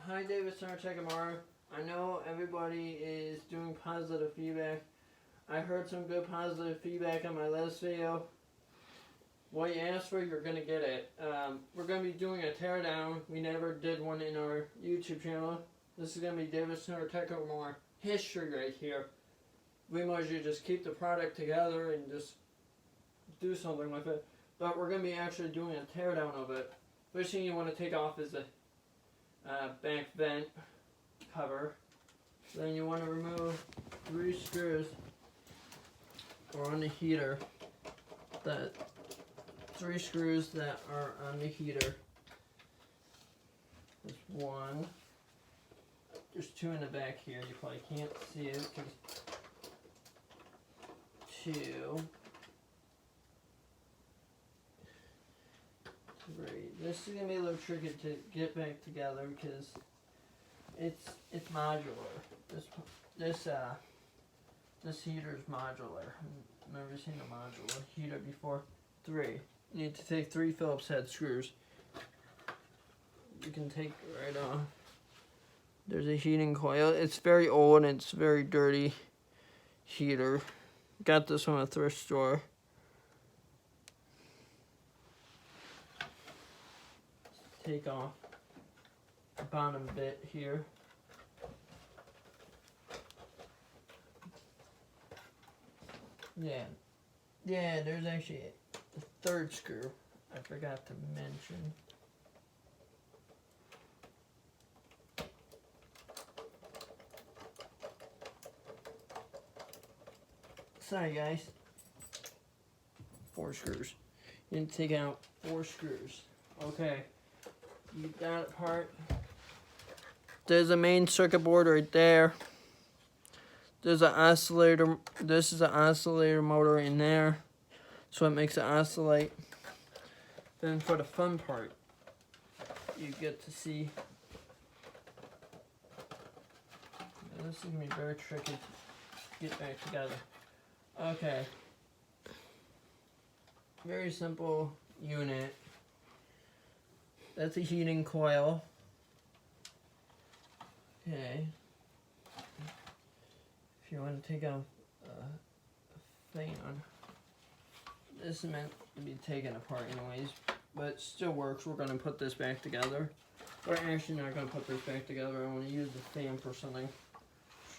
Hi, David Sartek. I know everybody is doing positive feedback. I heard some good positive feedback on my last video. What you asked for, you're going to get it. We're going to be doing a teardown. We never did one in our YouTube channel. This is going to be David Sartek history right here. We might as well just keep the product together and just do something with it. But we're going to be actually doing a teardown of it. First thing you want to take off is the back vent cover. Then you want to remove 3 screws on the heater. The 3 screws that are on the heater. There's 1. There's 2 in the back here. You probably can't see it. 2. 3. This is gonna be a little tricky to get back together because it's modular. This heater is modular. I've never seen a modular heater before. 3. You need to take 3 Phillips head screws. You can take right off. There's a heating coil. It's very old and it's very dirty heater. Got this from a thrift store. Take off the bottom bit here. Yeah, there's actually a 3rd screw I forgot to mention. Sorry guys. 4 screws. You need to take out 4 screws. Okay. You got it apart. There's a main circuit board right there. There's an oscillator. This is an oscillator motor in there. So it makes it oscillate. Then for the fun part, you get to see. This is going to be very tricky to get back together. Okay. Very simple unit. That's a heating coil. Okay. If you want to take out a fan, this is meant to be taken apart anyways, but it still works. We're going to put this back together. We're actually not going to put this back together. I want to use the fan for something.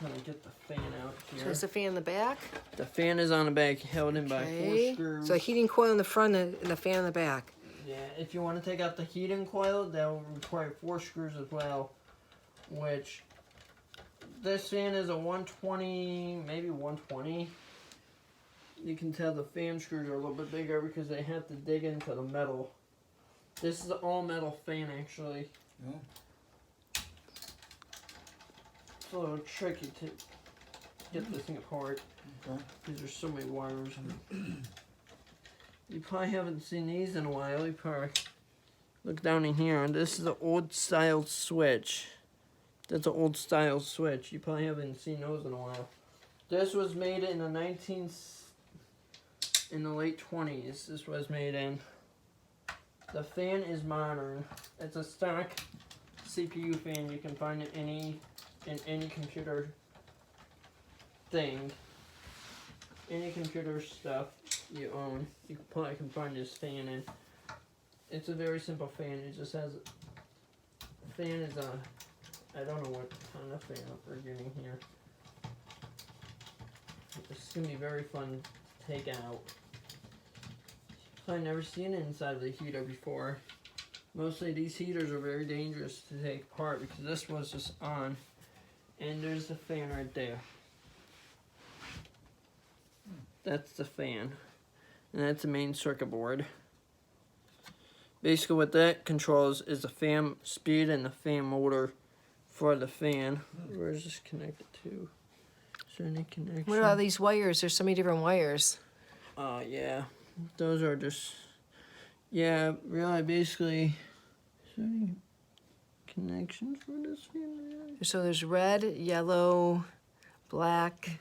Trying to get the fan out here. So is the fan in the back? The fan is on the back, held in by 4 screws. So a heating coil in the front and the fan in the back. Yeah, if you want to take out the heating coil, that will require 4 screws as well, which this fan is a 120, maybe 120. You can tell the fan screws are a little bit bigger because they have to dig into the metal. This is an all metal fan actually. Oh. It's a little tricky to get this thing apart because there's so many wires. You probably haven't seen these in a while. You probably look down in here. This is an old style switch. That's an old style switch. You probably haven't seen those in a while. This was made in the late 20s. This was made in. The fan is modern. It's a stock CPU fan. You can find it in any computer thing. Any computer stuff you own, you probably can find this fan in. It's a very simple fan. It just has the fan is I don't know what kind of fan we're getting here. It's gonna be very fun to take out. I've never seen it inside of the heater before. Mostly these heaters are very dangerous to take apart because this was just on, and there's the fan right there. That's the fan. And that's the main circuit board. Basically what that controls is the fan speed and the fan motor for the fan. Where is this connected to? Is there any connection? What about these wires? There's so many different wires. Yeah. Those are just... Yeah, really basically... Is there any connections for this fan? So there's red, yellow, black.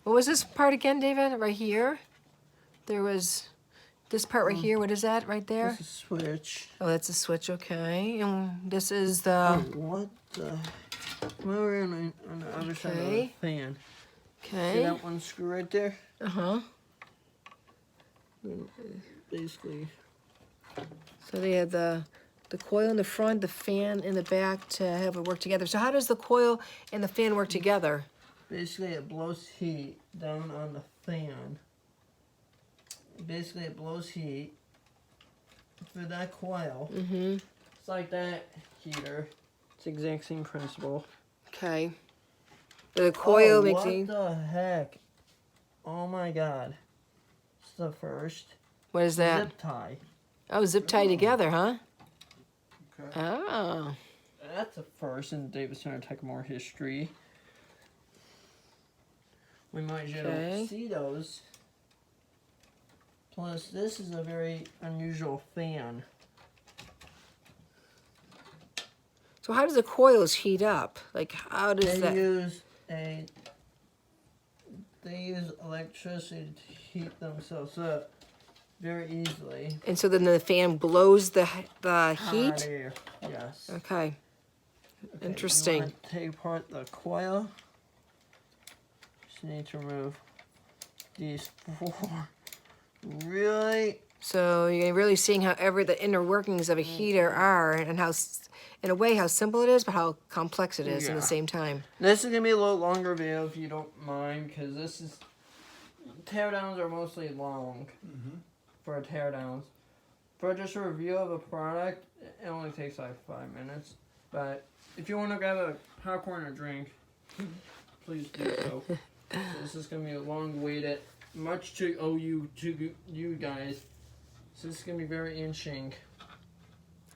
What was this part again, David? Right here? There was This part right here, what is that right there? This is switch. Oh, that's a switch, okay. And this is the, Oh, what the? Well, we're on the other side of the Okay. fan. See okay. that one screw right there? Uh-huh. Basically. So they have the coil in the front, the fan in the back to have it work together. So how does the coil and the fan work together? Basically, it blows heat down on the fan. Basically, it blows heat through that coil. Mm-hmm. It's like that heater. It's the exact same principle. Okay. The coil makes what it. the heck? Oh my god. It's the first What is that? zip tie. Oh, zip tie together, huh? Okay. Oh. That's a first in David Center Techmore history. We might Okay. don't see those. Plus, this is a very unusual fan. So how does the coils heat up? Like how does that? They use electricity to heat themselves up very easily. And so then the fan blows the Hot heat. air. Yes. Okay. Okay, Interesting. You want to take apart the coil. Just need to remove these 4. Really? So you're really seeing how the inner workings of a heater are, and how, in a way, how simple it is, but how complex it is in the Yeah. same time. This is gonna be a little longer video if you don't mind, because this is teardowns are mostly long for teardowns. For just a review of a product, it only takes like 5 minutes. But if you want to grab a popcorn or drink, please do so. This is gonna be a long waited, much to owe you to you guys. So this is gonna be very interesting.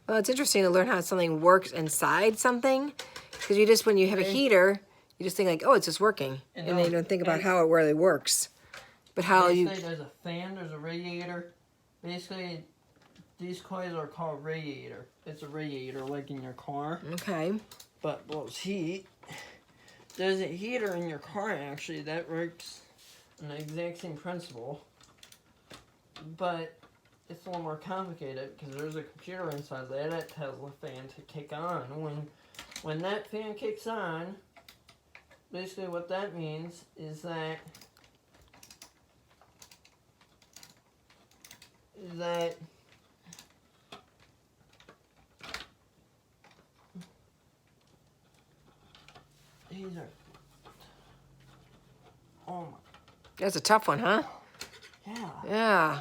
Well, it's interesting to learn how something works inside something, because you just, when you have a Okay. heater, you just think like, oh, it's just working, and then you don't think about how it really works. But how you, Basically, there's a fan, there's a radiator. Basically, these coils are called radiator. It's a radiator like in your car, okay, but blows heat. There's a heater in your car actually that works on the exact same principle, but it's a little more complicated because there's a computer inside there that tells the fan to kick on. When that fan kicks on, basically what that means is that these are, oh my, that's a tough one, huh? yeah. Yeah.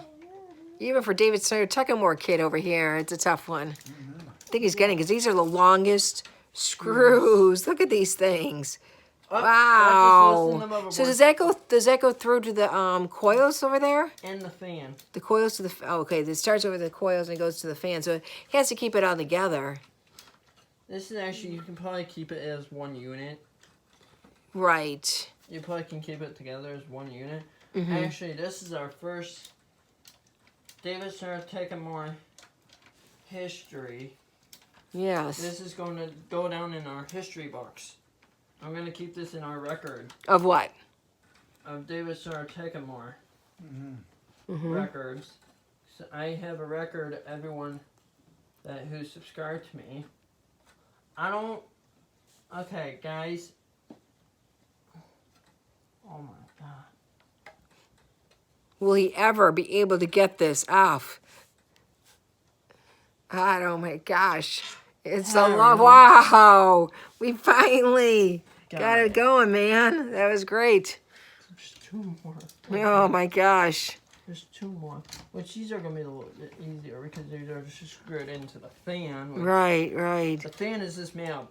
Even for David Snyder Tuckamore kid over here, it's a tough one. I think he's getting, because these are the longest screws. Look at these things. Oh, Wow. So does that go through to the coils over there? And the fan. The coils to the, oh, okay, it starts over the coils and it goes to the fan. So it has to keep it all together. This is actually, you can probably keep it as one unit. Right. You probably can keep it together as one unit. Mm-hmm. Actually, this is our first David Sir Takamore history. Yes. This is going to go down in our history books. I'm going to keep this in our record Of what? of David Sir Takamore Mm-hmm. records. So I have a record of everyone who subscribed to me. I don't... Okay, guys. Oh my god. Will he ever be able to get this off? Oh my gosh. It's a long, wow. We finally got it going, man. That was great. There's 2 more. Oh my gosh. There's 2 more. Which these are going to be a little bit easier because these are just screwed into the fan. Right, right. The fan is just made of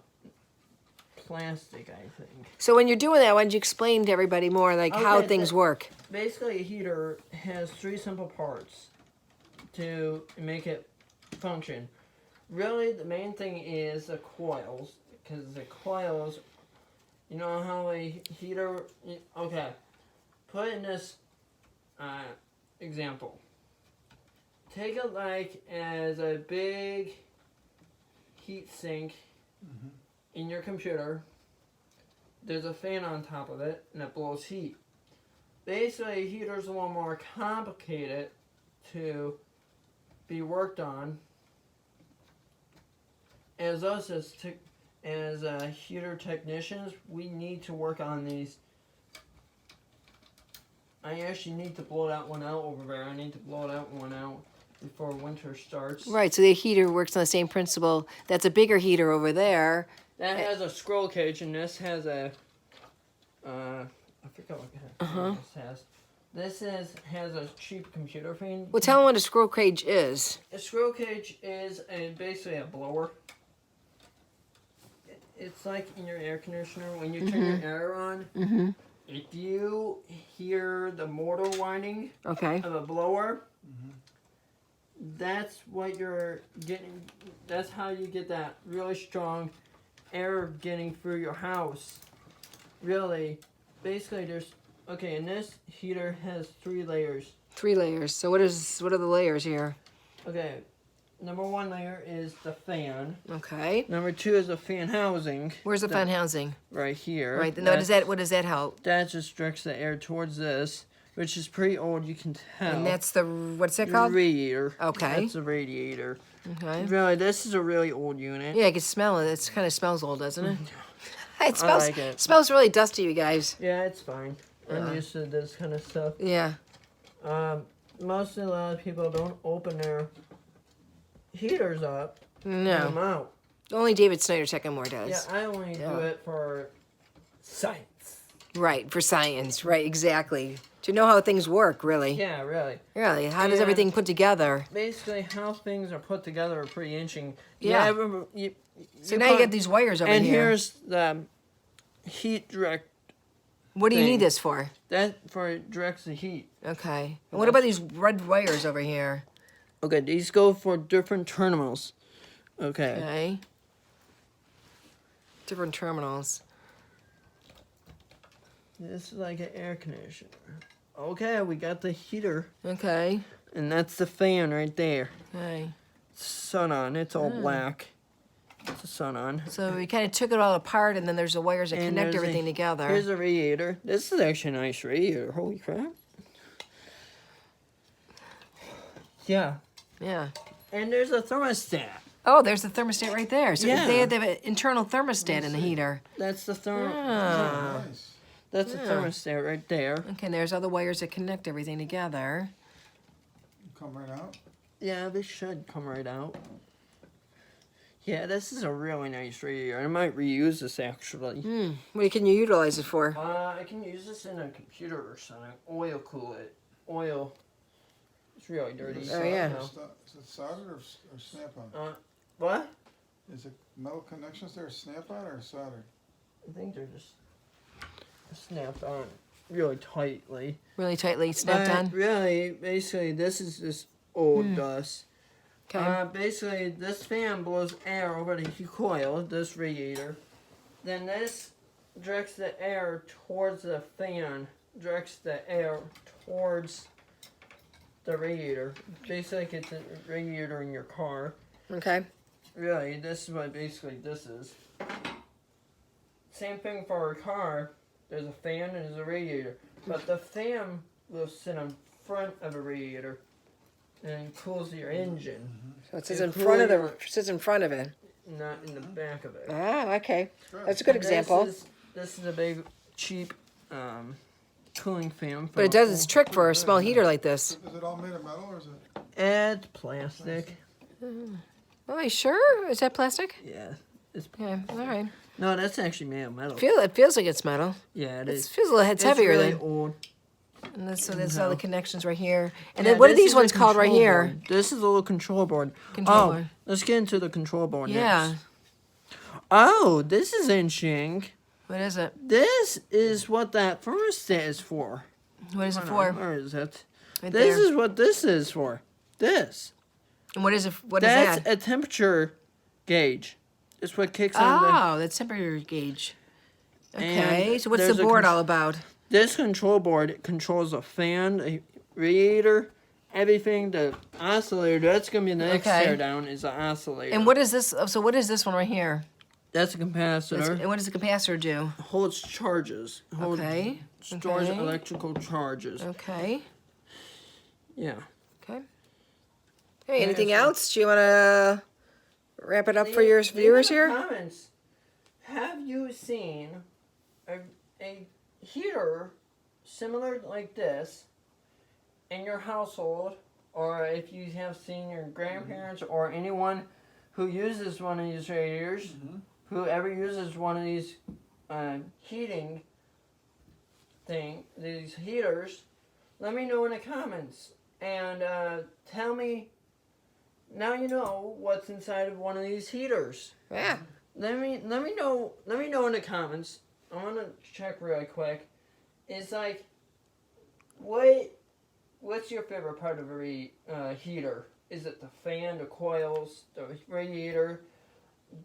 plastic, I think. So when you're doing that, why don't you explain to everybody more like how Okay, things so work? Basically, a heater has 3 simple parts to make it function. Really, the main thing is the coils, because the coils, you know how a heater, okay, put in this example. Take it like as a big heat sink in your computer. There's a fan on top of it, and it blows heat. Basically, a heater is a little more complicated to be worked on. As us as heater technicians, we need to work on these. I actually need to blow that one out over there. I need to blow that one out before winter starts. Right, so the heater works on the same principle. That's a bigger heater over there. That has a scroll cage, and this has a, I forgot what this has. This has a cheap computer fan. Well, tell them what a scroll cage is. A scroll cage is basically a blower. It's like in your air conditioner, when you turn your air on, if you hear the motor whining of a blower, that's what you're getting. That's how you get that really strong air getting through your house. Really, basically, and this heater has 3 layers. 3 layers. So what are the layers here? Okay, number 1 layer is the fan. Okay. Number 2 is the fan housing. Where's the fan housing? Right here. Right. Now, what does that help? That just directs the air towards this, which is pretty old. You can tell. And that's what's that called? The radiator. Okay. That's a radiator. Okay. Really, this is a really old unit. Yeah, I can smell it. It kind of smells old, doesn't it? It I like it. Smells really dusty, you guys. Yeah, it's fine. I'm used to this kind of stuff. Yeah. Mostly a lot of people don't open their heaters up. No. Them out. Only David Snyder Techamore does. Yeah, I only do it for science. Right, for science. Right, exactly. To know how things work, really. Yeah, really. Really, how does everything put together? Basically, how things are put together are pretty interesting. Yeah. So now you got these wires over here. And here's the heat direct. What do you need this for? That directs the heat. Okay. And what about these red wires over here? Okay, these go for different terminals. Okay. Okay. Different terminals. This is like an air conditioner. Okay, we got the heater. Okay. And that's the fan right there. Okay. Sun on. It's all black. It's the sun on. So we kind of took it all apart, and then there's the wires that connect everything together. Here's a radiator. This is actually a nice radiator. Holy crap. Yeah. Yeah. And there's a thermostat. Oh, there's the thermostat right there. So Yeah. they have the internal thermostat in the heater. That's the Ah. Nice. That's the thermostat right there. Okay, and there's other wires that connect everything together. Come right out. Yeah, this should come right out. Yeah, this is a really nice radiator. I might reuse this actually. What can you utilize it for? I can use this in a computer or something. Oil cool it. Oil. It's really dirty. Is Oh, it yeah. Is it soldered or snap-on? What? Is it metal connections there snap-on or soldered? I think they're just snapped on really tightly. Really tightly snapped But on? really, basically, this is just old dust. Okay. Basically, this fan blows air over the coil, this radiator. Then this directs the air towards the fan, directs the air towards the radiator. Basically, like it's a radiator in your car. Okay. Really, this is what basically this is. Same thing for a car. There's a fan and there's a radiator. But the fan will sit in front of a radiator and cools your engine. So it says in front of it. Not in the back of it. Ah, okay. That's a good example. This is a big, cheap cooling fan. But it does its trick for a small heater like this. Is it all made of metal or is it? It's plastic. Oh, are you sure? Is that plastic? Yeah. It's, Okay, all right. no, that's actually made of metal. It feels like it's metal. Yeah, it It is. feels a little, it's heavier really than. old. And so there's all the connections right here. And Yeah, then what are this these is a ones called right control here? board. This is a little control board. Control board. Let's get into the control board Yeah. next. Oh, this is interesting. What is it? This is what that thermostat is for. What is it Hold on, for? where is it? Right This there. is what this is for. This. And what is it? What is That's that? a temperature gauge. It's what kicks on the... Oh, that's temperature gauge. Okay, And so what's the there's a board all about? This control board controls the fan, the radiator, everything. The oscillator, that's going to be the next Okay. tear down, is the oscillator. And what is this? So what is this one right here? That's a capacitor. And what does the capacitor do? Holds charges. Okay. Stores Okay. electrical charges. Okay. Yeah. Okay. Hey, anything Yeah, so- else? Do you want to wrap it up for your Leave viewers in the here? Comments. Have you seen a heater similar like this in your household, or if you have seen your grandparents or anyone who uses one of these radiators, whoever uses one of these heating these heaters, let me know in the comments and tell me. Now you know what's inside of one of these heaters. Yeah. Let me know in the comments. I want to check really quick. It's like, what's your favorite part of a heater? Is it the fan, the coils, the radiator,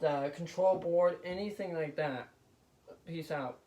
the control board, anything like that? Peace out.